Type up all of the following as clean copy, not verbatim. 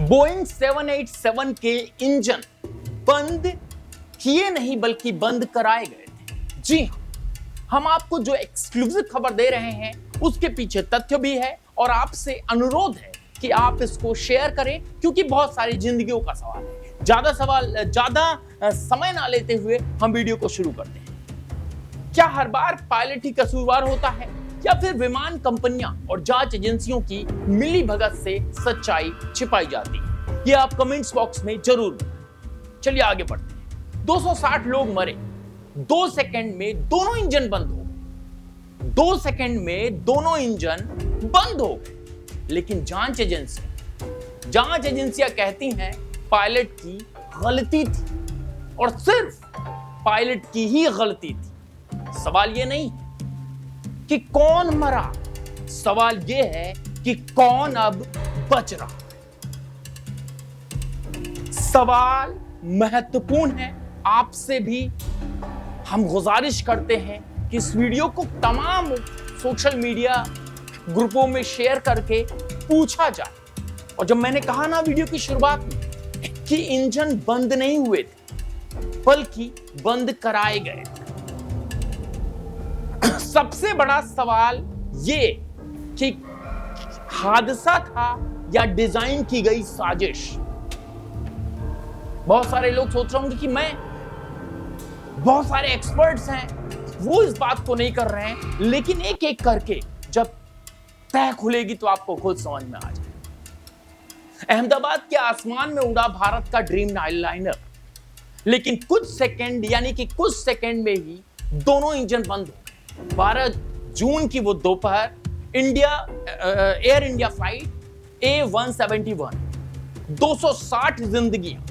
Boeing 787 के engine बंद किए नहीं बल्कि बंद कराए गए थे। जी हां, हम आपको जो एक्सक्लूसिव खबर दे रहे हैं उसके पीछे तथ्य भी है और आपसे अनुरोध है कि आप इसको शेयर करें, क्योंकि बहुत सारी जिंदगियों का सवाल है। ज्यादा समय ना लेते हुए हम वीडियो को शुरू करते हैं। क्या हर बार पायलट ही कसूरवार होता है या फिर विमान कंपनियां और जांच एजेंसियों की मिलीभगत से सच्चाई छिपाई जाती है? ये आप कमेंट्स बॉक्स में जरूर बताएं। चलिए आगे बढ़ते हैं। 260 लोग मरे, 2 सेकंड में दोनों इंजन बंद हो गए। 2 सेकंड में दोनों इंजन बंद हो गए। लेकिन जांच एजेंसियां कहती हैं पायलट की गलती थी और सिर्फ पायलट की ही गलती थी। सवाल ये नहीं कि कौन मरा, सवाल ये है कि कौन अब बच रहा है। सवाल महत्वपूर्ण है। आपसे भी हम गुजारिश करते हैं कि इस वीडियो को तमाम सोशल मीडिया ग्रुपों में शेयर करके पूछा जाए। और जब मैंने कहा ना वीडियो की शुरुआत में कि इंजन बंद नहीं हुए थे बल्कि बंद कराए गए थे, सबसे बड़ा सवाल ये कि हादसा था या डिजाइन की गई साजिश। बहुत सारे लोग सोच रहे होंगे कि बहुत सारे एक्सपर्ट्स हैं वो इस बात को नहीं कर रहे हैं, लेकिन एक एक करके जब तह खुलेगी तो आपको खुद समझ में आ जाएगा। अहमदाबाद के आसमान में उड़ा भारत का ड्रीम लाइनर, लेकिन कुछ सेकंड में ही दोनों इंजन बंद हो गए। 12 जून की वो दोपहर एयर इंडिया फ्लाइट A171, 260 जिंदगियां,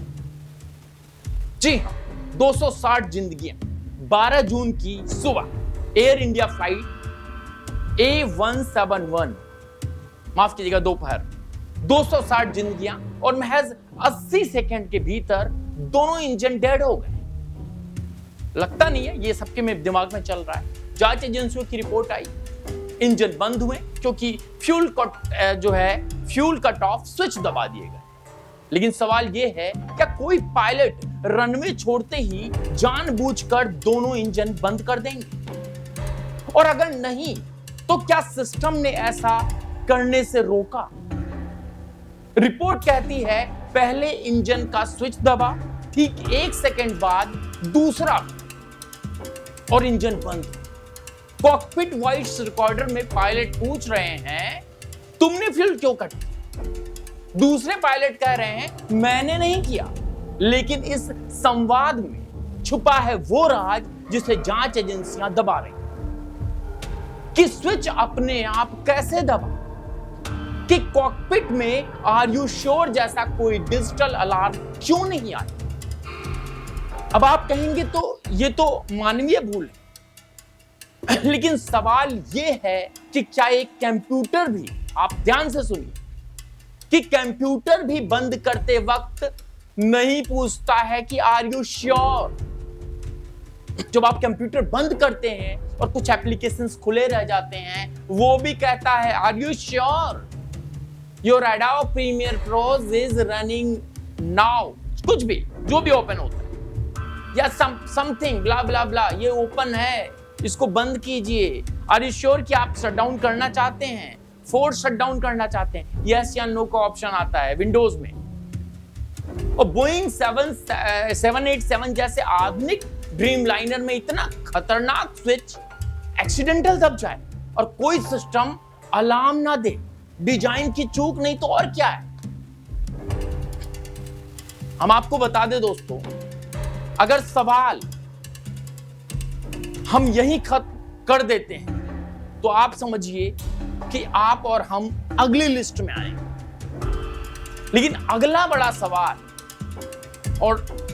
जी हां 260 जिंदगियां। 12 जून की सुबह एयर इंडिया फ्लाइट A171, माफ कीजिएगा दोपहर, 260 जिंदगियां और महज 80 सेकंड के भीतर दोनों इंजन डेड हो गए। लगता नहीं है ये सबके में दिमाग में चल रहा है। जांच एजेंसियों की रिपोर्ट आई, इंजन बंद हुए क्योंकि फ्यूल कट ऑफ स्विच दबा दिए गए। लेकिन सवाल यह है, क्या कोई पायलट रनवे छोड़ते ही जानबूझकर दोनों इंजन बंद कर देंगे? और अगर नहीं तो क्या सिस्टम ने ऐसा करने से रोका? रिपोर्ट कहती है पहले इंजन का स्विच दबा, ठीक 1 सेकंड बाद दूसरा और इंजन बंद। कॉकपिट वॉइस रिकॉर्डर में पायलट पूछ रहे हैं तुमने फ्यूल क्यों कट किया? दूसरे पायलट कह रहे हैं मैंने नहीं किया। लेकिन इस संवाद में छुपा है वो राज जिसे जांच एजेंसियां दबा रही हैं। कि स्विच अपने आप कैसे दबा, कि कॉकपिट में आर यू श्योर जैसा कोई डिजिटल अलार्म क्यों नहीं आया? अब आप कहेंगे तो ये तो मानवीय भूल है, लेकिन सवाल यह है कि क्या एक कंप्यूटर भी, आप ध्यान से सुनिए, कि कंप्यूटर भी बंद करते वक्त नहीं पूछता है कि आर यू श्योर? जब आप कंप्यूटर बंद करते हैं और कुछ एप्लीकेशंस खुले रह जाते हैं, वो भी कहता है are you sure your Adobe Premiere Pro is running now, कुछ भी जो भी ओपन होता है, या समथिंग ब्ला ब्ला ब्ला, ये ओपन है, इसको बंद कीजिए। आर यू श्योर कि आप शट डाउन करना चाहते हैं, फोर्स शट डाउन करना चाहते हैं? यस या नो का ऑप्शन आता है विंडोज में। और बोइंग 787 जैसे आधुनिक ड्रीम लाइनर में इतना खतरनाक स्विच एक्सीडेंटल दब जाए और कोई सिस्टम अलार्म ना दे, डिजाइन की चूक नहीं तो और क्या है? हम आपको बता दें दोस्तों, अगर सवाल हम यही खत्म कर देते हैं तो आप समझिए कि आप और हम अगली लिस्ट में आएंगे। लेकिन अगला बड़ा सवाल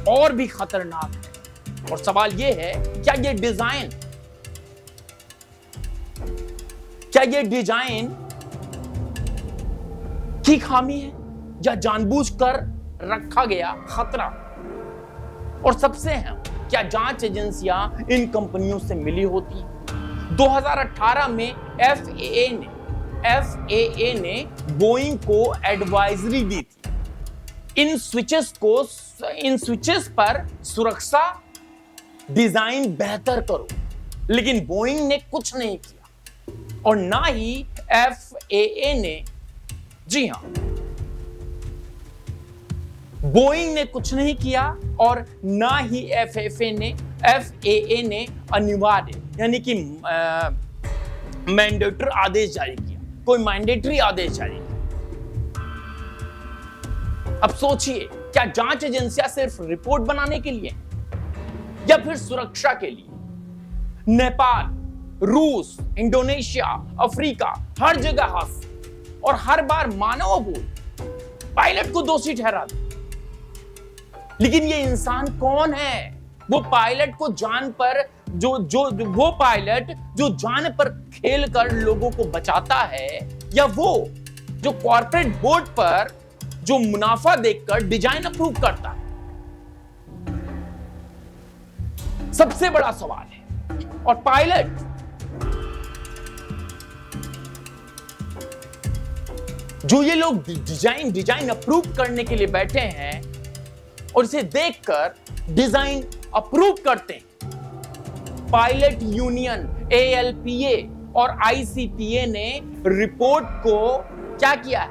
और भी खतरनाक है, और सवाल यह है क्या ये डिजाइन की खामी है या जानबूझकर रखा गया खतरा? और सबसे अहम, क्या जांच एजेंसियां इन कंपनियों से मिली होती हैं? 2018 में FAA ने बोइंग को एडवाइजरी दी थी इन स्विचेस पर सुरक्षा डिजाइन बेहतर करो, लेकिन बोइंग ने कुछ नहीं किया और ना ही FAA ने। जी हां, बोइंग ने कुछ नहीं किया और ना ही FAA ने अनिवार्य यानी कि मैंडेटरी आदेश जारी किया, कोई मैंडेटरी आदेश जारी किया। अब सोचिए, क्या जांच एजेंसियां सिर्फ रिपोर्ट बनाने के लिए या फिर सुरक्षा के लिए? नेपाल, रूस, इंडोनेशिया, अफ्रीका, हर जगह हादसे और हर बार मानव भूल पायलट को दोषी ठहरा दे। लेकिन ये इंसान कौन है? वो पायलट को जान पर वो पायलट जो जान पर खेलकर लोगों को बचाता है, या वो जो कॉर्पोरेट बोर्ड पर जो मुनाफा देखकर डिजाइन अप्रूव करता है? सबसे बड़ा सवाल है। और पायलट जो ये लोग डिजाइन अप्रूव करने के लिए बैठे हैं और इसे देखकर डिजाइन अप्रूव करते हैं, पायलट यूनियन ALPA और ICPA ने रिपोर्ट को क्या किया है?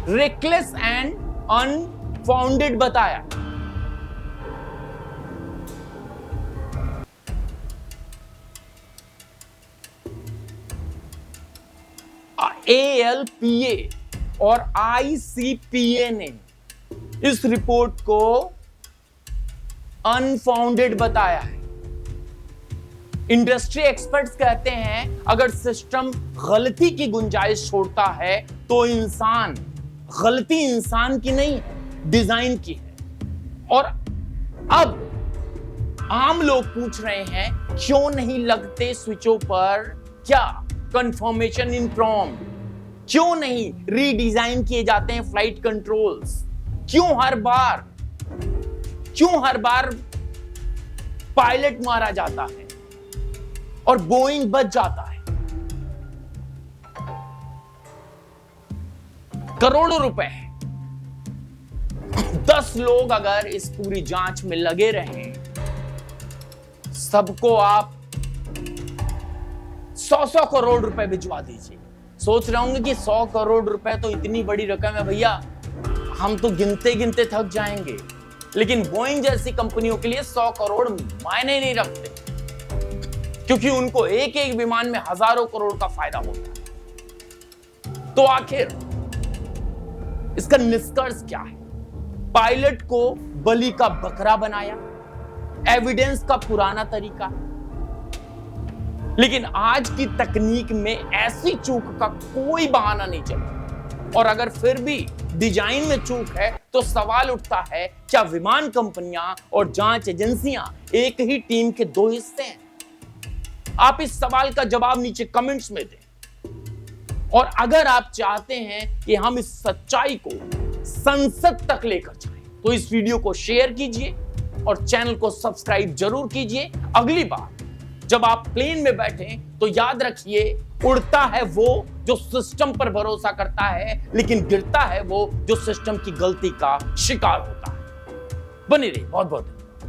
रेकलेस एंड अनफाउंडेड बताया। ALPA और ICPA ने इस रिपोर्ट को अनफाउंडेड बताया है। इंडस्ट्री एक्सपर्ट्स कहते हैं अगर सिस्टम गलती की गुंजाइश छोड़ता है तो गलती इंसान की नहीं है, डिजाइन की है। और अब आम लोग पूछ रहे हैं क्यों नहीं लगते स्विचों पर क्या कंफर्मेशन इन प्रॉम्प्ट? क्यों नहीं रीडिजाइन किए जाते हैं फ्लाइट कंट्रोल्स? क्यों हर बार पायलट मारा जाता है और बोइंग बच जाता है? करोड़ों रुपए 10 लोग अगर इस पूरी जांच में लगे रहें, सबको आप 100 करोड़ रुपए भिजवा दीजिए। सोच रहे होंगे कि 100 करोड़ रुपए तो इतनी बड़ी रकम है भैया, हम तो गिनते गिनते थक जाएंगे। लेकिन बोइंग जैसी कंपनियों के लिए 100 करोड़ मायने नहीं रखते, क्योंकि उनको एक एक विमान में हजारों करोड़ का फायदा होता है। तो आखिर इसका निष्कर्ष क्या है? पायलट को बलि का बकरा बनाया, एविडेंस का पुराना तरीका। लेकिन आज की तकनीक में ऐसी चूक का कोई बहाना नहीं चलता। और अगर फिर भी डिजाइन में चूक है तो सवाल उठता है, क्या विमान कंपनियां और जांच एजेंसियां एक ही टीम के दो हिस्से हैं? आप इस सवाल का जवाब नीचे कमेंट्स में दें। और अगर आप चाहते हैं कि हम इस सच्चाई को संसद तक लेकर जाएं, तो इस वीडियो को शेयर कीजिए और चैनल को सब्सक्राइब जरूर कीजिए। अगली बार जब आप प्लेन में बैठें तो याद रखिए, उड़ता है वो जो सिस्टम पर भरोसा करता है, लेकिन गिरता है वो जो सिस्टम की गलती का शिकार होता है। बने रहिए, बहुत बहुत।